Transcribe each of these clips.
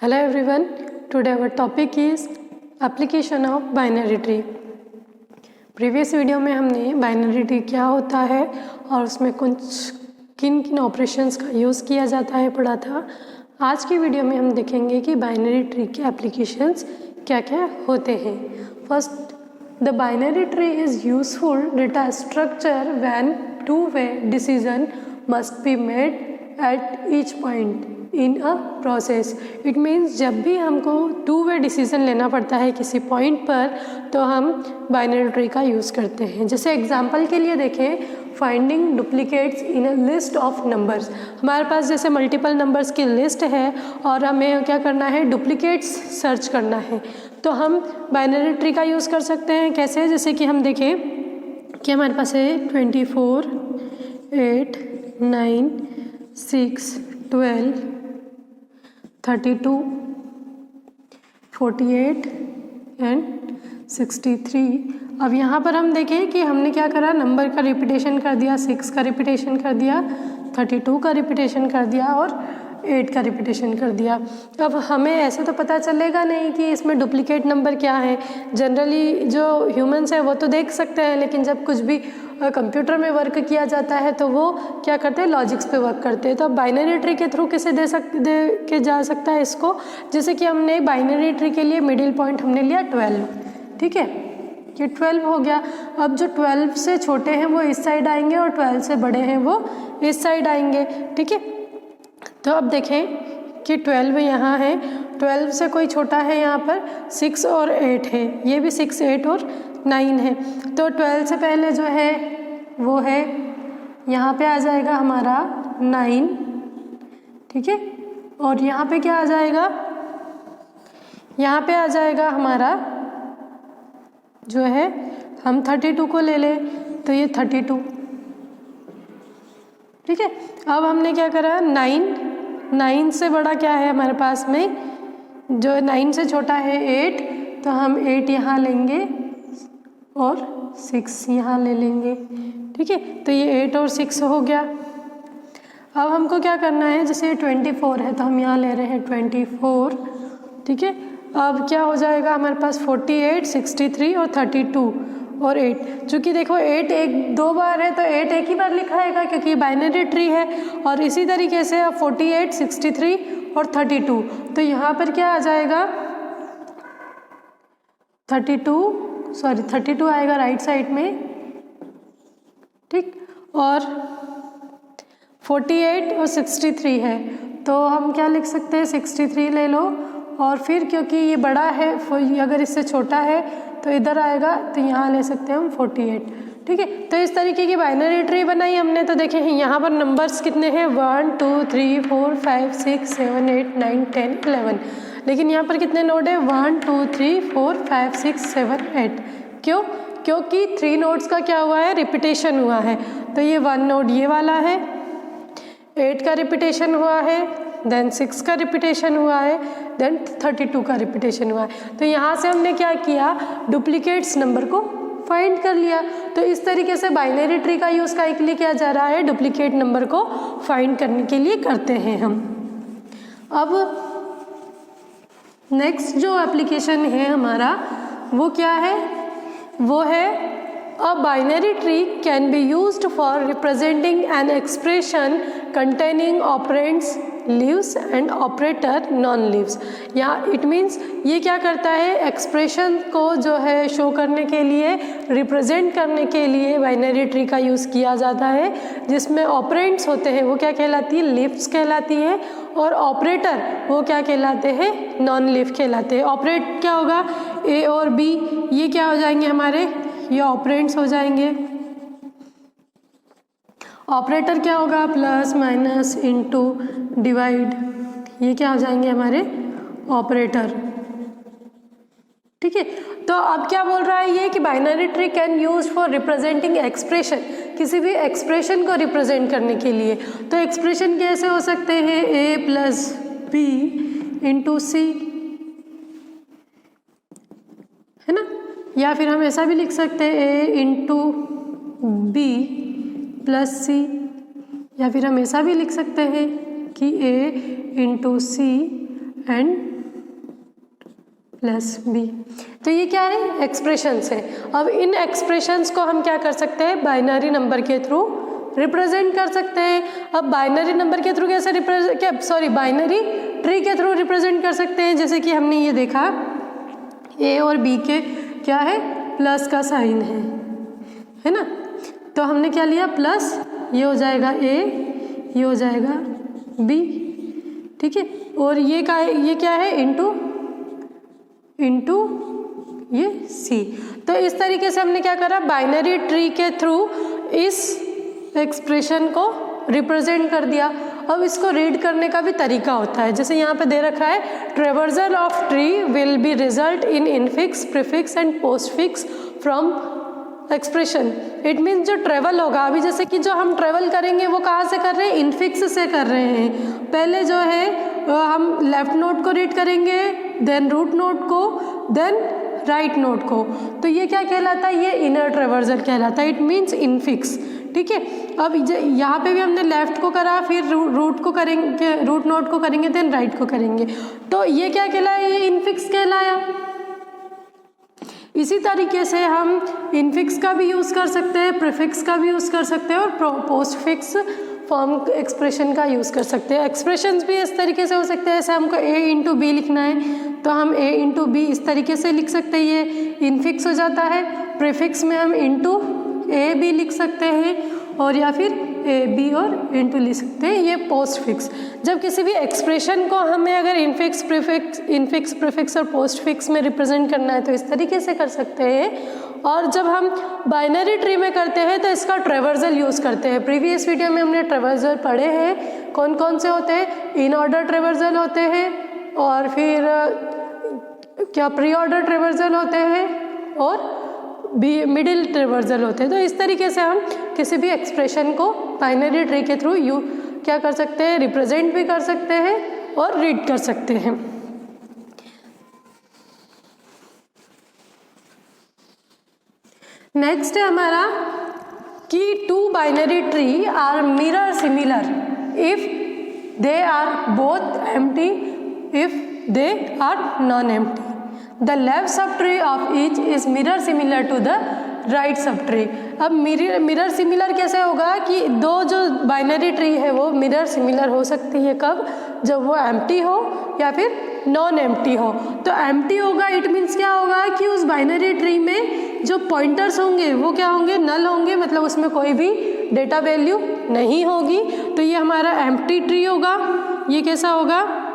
Hello everyone, today our topic is application of binary tree. Previous video में हमने binary tree क्या होता है और उसमें कुछ किन किन ऑपरेशंस का यूज़ किया जाता है पढ़ा था। आज की वीडियो में हम देखेंगे कि बाइनरी ट्री के एप्लीकेशंस क्या क्या होते हैं। First, the binary tree is useful data structure when two-way decision must be made at each point in a process. It means जब भी हमको टू-वे डिसीजन लेना पड़ता है किसी पॉइंट पर तो हम बाइनरी ट्री का यूज़ करते हैं। जैसे एग्जांपल के लिए देखें, finding duplicates in a list of numbers. हमारे पास जैसे मल्टीपल नंबर्स की लिस्ट है और हमें क्या करना है, डुप्लीकेट्स सर्च करना है, तो हम बाइनरी ट्री का यूज़ कर सकते हैं। कैसे? जैसे कि हम देखें कि हमारे पास है 24, 8, 9, 6, 12, 32, 48 एंड 63। अब यहाँ पर हम देखें कि हमने क्या करा, नंबर का रिपीटेशन कर दिया, 6 का रिपीटेशन कर दिया, 32 का रिपीटेशन कर दिया और 8 का रिपीटेशन कर दिया। अब हमें ऐसे तो पता चलेगा नहीं कि इसमें डुप्लीकेट नंबर क्या है। जनरली जो ह्यूमंस है वो तो देख सकते हैं, लेकिन जब कुछ भी कंप्यूटर में वर्क किया जाता है तो वो क्या करते हैं, लॉजिक्स पे वर्क करते हैं। तो अब बाइनरी ट्री के थ्रू कैसे दे के जा सकता है इसको, जैसे कि हमने बाइनरी ट्री के लिए मिडिल पॉइंट हमने लिया 12, ठीक है, ये 12 हो गया। अब जो 12 से छोटे हैं वो इस साइड आएंगे और 12 से बड़े हैं वो इस साइड आएंगे, ठीक है। तो अब देखें कि 12 यहाँ है, 12 से कोई छोटा है यहाँ पर 6 और 8 है, ये भी 6, 8 और 9 है। तो 12 से पहले जो है वो है यहाँ पे आ जाएगा हमारा 9, ठीक है, और यहाँ पे क्या आ जाएगा, यहाँ पे आ जाएगा हमारा जो है, हम 32 को ले लें तो ये 32, ठीक है। अब हमने क्या करा, 9 से बड़ा क्या है हमारे पास में, जो 9 से छोटा है 8, तो हम 8 यहाँ लेंगे और 6 यहाँ ले लेंगे, ठीक है। तो ये 8 और 6 हो गया। अब हमको क्या करना है, जैसे 24 है तो हम यहाँ ले रहे हैं 24, ठीक है। अब क्या हो जाएगा हमारे पास 48, 63 और 32 और 8। चूँकि देखो 8 एक दो बार है तो 8 एक ही बार लिखा है क्योंकि बाइनरी ट्री है। और इसी तरीके से अब 48, 63 और 32, तो यहाँ पर क्या आ जाएगा 32 आएगा राइट साइड में, ठीक, और 48 और 63 है तो हम क्या लिख सकते हैं, 63 ले लो, और फिर क्योंकि ये बड़ा है, अगर इससे छोटा है तो इधर आएगा, तो यहाँ ले सकते हैं हम 48, ठीक है। तो इस तरीके की बाइनरी ट्री बनाई हमने। तो देखें यहाँ पर नंबर्स कितने हैं, 1, 2, 3, 4, 5, 6, 7, 8, 9, 10, 11, लेकिन यहाँ पर कितने नोड है, 1, 2, 3, 4, 5, 6, 7, 8। क्यों? क्योंकि 3 नोड्स का क्या हुआ है, रिपीटेशन हुआ है। तो ये 1 नोड ये वाला है, 8 का रिपीटेशन हुआ है, देन 6 का रिपीटेशन हुआ है, देन 32 का रिपीटेशन हुआ है। तो यहाँ से हमने क्या किया, डुप्लीकेट्स नंबर को फाइंड कर लिया। तो इस तरीके से बाइनरी ट्री का यूज़ का के लिए किया जा रहा है, डुप्लीकेट नंबर को फाइंड करने के लिए करते हैं हम। अब नेक्स्ट जो एप्लीकेशन है हमारा वो क्या है, वो है A binary tree can be used for representing an expression containing operands, leaves and operator non-leaves। या it means ये क्या करता है, एक्सप्रेशन को जो है शो करने के लिए, रिप्रेजेंट करने के लिए बाइनरी ट्री का यूज़ किया जाता है, जिसमें ऑपरेंड्स होते हैं वो क्या कहलाती है, लीव्स कहलाती है, और ऑपरेटर वो क्या कहलाते हैं, नॉन लीफ कहलाते हैं। ऑपरेट क्या होगा, ए और बी, ये क्या हो जाएंगे हमारे, ये ऑपरेंड्स हो जाएंगे। ऑपरेटर क्या होगा, प्लस, माइनस, इनटू, डिवाइड, ये क्या हो जाएंगे हमारे ऑपरेटर, ठीक है। तो अब क्या बोल रहा है ये कि binary tree can use for representing expression, किसी भी एक्सप्रेशन को रिप्रेजेंट करने के लिए। तो एक्सप्रेशन कैसे हो सकते हैं, ए प्लस बी इंटू सी, है ना, या फिर हम ऐसा भी लिख सकते हैं A into B plus C, या फिर हम ऐसा भी लिख सकते हैं कि A into C and plus B. तो ये क्या है, एक्सप्रेशंस है। अब इन एक्सप्रेशंस को हम क्या कर सकते हैं, बाइनरी नंबर के थ्रू रिप्रेजेंट कर सकते हैं। अब बाइनरी नंबर के थ्रू कैसे बाइनरी ट्री के थ्रू रिप्रेजेंट कर सकते हैं। जैसे कि हमने ये देखा ए और बी के क्या है, प्लस का साइन है ना। तो हमने क्या लिया, प्लस, ये हो जाएगा ए, ये हो जाएगा बी, ठीक है। और ये क्या है, इंटू ये सी। तो इस तरीके से हमने क्या करा, बाइनरी ट्री के थ्रू इस एक्सप्रेशन को रिप्रेजेंट कर दिया। अब इसको रीड करने का भी तरीका होता है। जैसे यहाँ पे दे रखा है, traversal of tree will be result in infix, prefix and postfix from expression. It means जो ट्रेवल होगा, अभी जैसे कि जो हम ट्रेवल करेंगे वो कहाँ से कर रहे हैं, इनफिक्स से कर रहे हैं। पहले जो है हम लेफ्ट नोट को रीड करेंगे, देन रूट नोट को, देन राइट नोट को। तो ये क्या कहलाता है, ये इनर ट्रेवर्सल कहलाता है। इट मीन्स इनफिक्स, ठीक है। अब यहाँ पे भी हमने लेफ्ट को करा, फिर रूट को करेंगे, रूट नोट को करेंगे, देन राइट को करेंगे। तो ये क्या कहलाया, ये इनफिक्स कहलाया। इसी तरीके से हम इनफिक्स का भी यूज़ कर सकते हैं, प्रीफिक्स का भी यूज़ कर सकते हैं और पोस्टफिक्स फॉर्म एक्सप्रेशन का यूज़ कर सकते हैं। एक्सप्रेशंस भी इस तरीके से हो सकते हैं, जैसे हमको a इंटू बी लिखना है तो हम a इंटू बी इस तरीके से लिख सकते हैं, ये इनफिक्स हो जाता है। प्रीफिक्स में हम इंटू ए भी लिख सकते हैं और या फिर ए बी और इंटू लिख सकते हैं, ये पोस्टफिक्स। जब किसी भी एक्सप्रेशन को हमें अगर इनफिक्स, प्रीफिक्स और पोस्टफिक्स में रिप्रेजेंट करना है तो इस तरीके से कर सकते हैं। और जब हम बाइनरी ट्री में करते हैं तो इसका ट्रेवर्सल यूज़ करते हैं। प्रीवियस वीडियो में हमने ट्रेवर्सल पढ़े हैं, कौन कौन से होते हैं, इन ऑर्डर ट्रेवर्सल होते हैं और फिर क्या प्री ऑर्डर ट्रेवर्सल होते हैं और मिडिल ट्रेवर्सल होते हैं। तो इस तरीके से हम किसी भी एक्सप्रेशन को बाइनरी ट्री के थ्रू क्या कर सकते हैं, रिप्रेजेंट भी कर सकते हैं और रीड कर सकते हैं। नेक्स्ट है हमारा कि two binary tree are mirror similar if they are both empty, if they are non empty. The left sub tree of each is mirror similar to the right sub tree. अब mirror similar कैसे होगा कि दो जो binary tree है वो mirror similar हो सकती है, कब, जब वो एम्प्टी हो या फिर नॉन एम्प्टी हो। तो एम्प्टी होगा, इट मीन्स क्या होगा कि उस बाइनरी ट्री में जो पॉइंटर्स होंगे वो क्या होंगे, नल होंगे, मतलब उसमें कोई भी डेटा वैल्यू नहीं होगी। तो ये हमारा एम्प्टी ट्री होगा। ये कैसा होगा,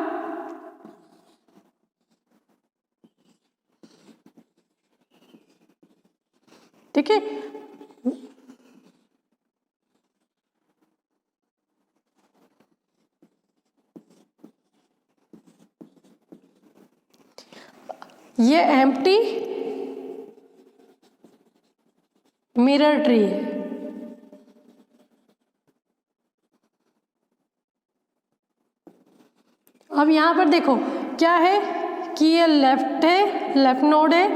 ठीक है। ये एम्प्टी मिरर ट्री है। अब यहाँ पर देखो क्या है कि ये लेफ्ट है, लेफ्ट नोड है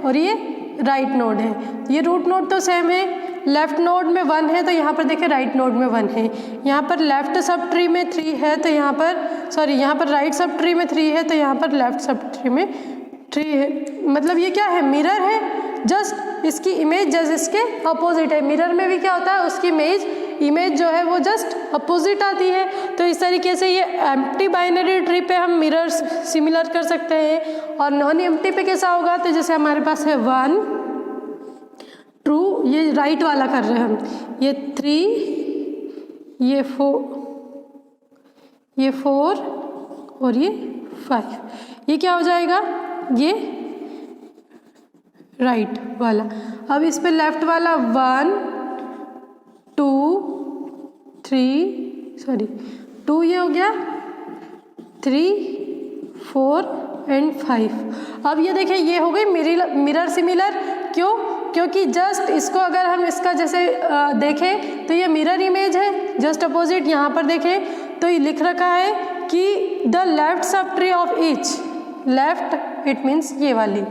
और ये राइट नोड है। ये रूट नोड तो सेम है, लेफ्ट नोड में 1 है तो यहाँ पर देखिए राइट नोड में 1 है। यहाँ पर लेफ्ट सब ट्री में 3 है तो यहाँ पर यहाँ पर राइट सब ट्री में 3 है तो यहाँ पर लेफ्ट सब ट्री में 3 है। मतलब ये क्या है, मिरर है, जस्ट इसकी इमेज जस्ट इसके अपोजिट है। मिरर में भी क्या होता है, उसकी इमेज जो है वो जस्ट अपोजिट आती है। तो इस तरीके से ये एम्प्टी बाइनरी ट्री पे हम मिरर सिमिलर कर सकते हैं। और नॉन एम्प्टी पे कैसा होगा, तो जैसे हमारे पास है 1 ट्रू, ये राइट वाला कर रहे हैं हम, ये 3, ये 4 और ये 5, ये क्या हो जाएगा, ये राइट वाला। अब इस पे लेफ्ट वाला 1 2 2 ये हो गया, 3 4 एंड 5। अब ये देखिए ये हो गई मिरर सिमिलर। क्यों, क्योंकि जस्ट इसको अगर हम इसका जैसे देखें तो ये मिरर इमेज है, जस्ट अपोजिट। यहाँ पर देखें तो ये लिख रखा है कि the left sub tree of each, left it means ये वाली,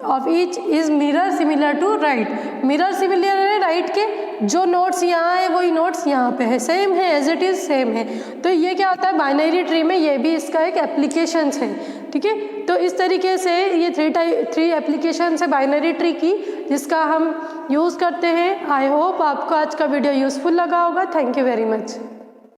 of each is mirror similar to right. Mirror similar है राइट के, जो नोट्स यहाँ है वही नोट्स यहाँ पे है, सेम है, एज इट इज़ सेम है। तो ये क्या होता है बाइनरी ट्री में, ये भी इसका एक एप्लीकेशंस है। ठीक है। तो इस तरीके से ये थ्री एप्लीकेशन है बाइनरी ट्री की जिसका हम यूज़ करते हैं। आई होप आपको आज का वीडियो यूज़फुल लगा होगा। Thank you very much.